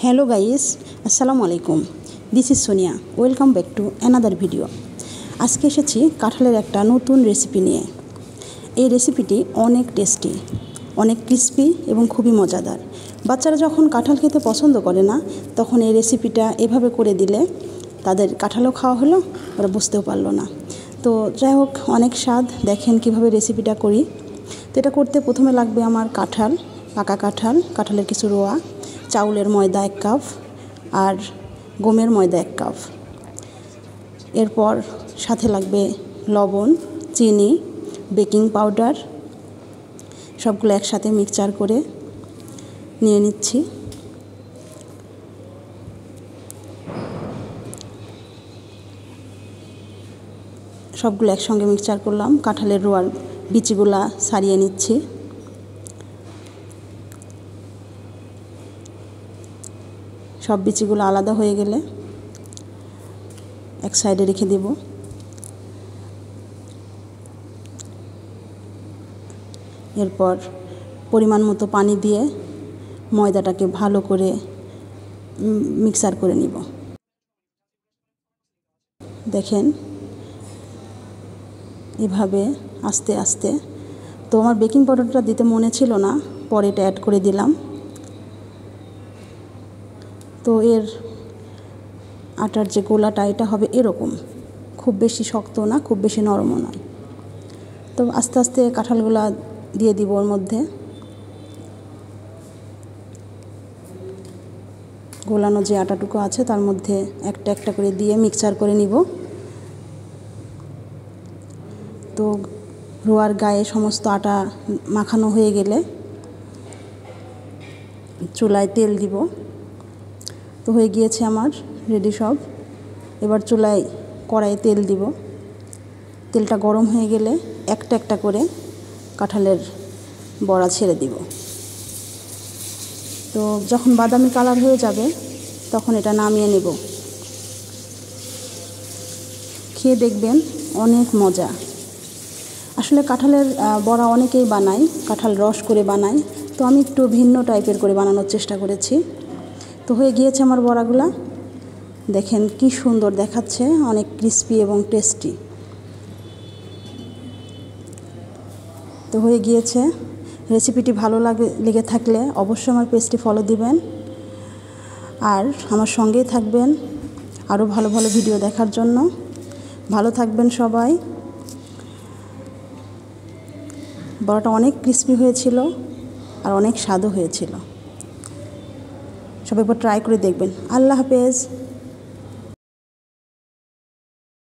Hello guys, Assalamu alaikum. This is Sonia. Welcome back to another video. আজকে এসেছি কাঁঠালের একটা নতুন রেসিপি নিয়ে। এই রেসিপিটি অনেক টেস্টি, অনেক ক্রিস্পি এবং খুবই মজাদার। বাচ্চারা যখন কাঁঠাল খেতে পছন্দ করে না, তখন এই রেসিপিটা এভাবে করে দিলে তাদের কাঁঠালও খাওয়া হলো, ওরা বুঝতেও পারলো না। তো যাই হোক, অনেক স্বাদ। দেখেন কিভাবে রেসিপিটা করি। তো এটা করতে প্রথমে লাগবে আমার কাঁঠাল, পাকা কাঁঠাল, কাঁঠালের কিছু রোয়া, চাউলের ময়দা 1 কাপ আর গমের ময়দা 1 কাপ। এরপর সাথে লাগবে লবণ, চিনি, বেকিং পাউডার, সবগুলো একসাথে মিক্সচার করে নিয়ে নিচ্ছি। সবগুলো একসঙ্গে মিক্সচার করলাম। কাঁঠালের রোয়ার বিচিগুলা ছাড়িয়ে নিচ্ছি। সব বিচিগুলো আলাদা হয়ে গেলে এক সাইডে রেখে দেব। এরপর পরিমাণ মতো পানি দিয়ে ময়দাটাকে ভালো করে মিক্সার করে নিব। দেখেন এভাবে আস্তে আস্তে। তো আমার বেকিং পাউডারটা দিতে মনে ছিল না, পরে এটা অ্যাড করে দিলাম। তো এর আটার যে গোলাটা, এটা হবে এরকম, খুব বেশি শক্ত না, খুব বেশি নরমও নয়। তো আস্তে আস্তে কাঁঠালগুলা দিয়ে দিব ওর মধ্যে। গোলানো যে আটাটুকু আছে তার মধ্যে একটা একটা করে দিয়ে মিক্সচার করে নিব। তো রোয়ার গায়ে সমস্ত আটা মাখানো হয়ে গেলে চুলায় তেল দিব। তো হয়ে গিয়েছে আমার রেডি সব। এবার চুলায় কড়াইয়ে তেল দিব। তেলটা গরম হয়ে গেলে একটা একটা করে কাঁঠালের বড়া ছেড়ে দিব। তো যখন বাদামি কালার হয়ে যাবে তখন এটা নামিয়ে নেব। খেয়ে দেখবেন, অনেক মজা। আসলে কাঁঠালের বড়া অনেকেই বানায়, কাঁঠাল রস করে বানায়। তো আমি একটু ভিন্ন টাইপের করে বানানোর চেষ্টা করেছি। তো হয়ে গিয়েছে আমার বড়াগুলা। দেখেন কি সুন্দর দেখাচ্ছে, অনেক ক্রিস্পি এবং টেস্টি। তো হয়ে গিয়েছে। রেসিপিটি ভালো লেগে থাকলে অবশ্যই আমার পেজটি ফলো দিবেন আর আমার সঙ্গেই থাকবেন আরও ভালো ভালো ভিডিও দেখার জন্য। ভালো থাকবেন সবাই। বড়াটা অনেক ক্রিস্পি হয়েছিল আর অনেক স্বাদও হয়েছিল। সবাই একবার ট্রাই করে দেখবেন। আল্লাহ হাফেজ।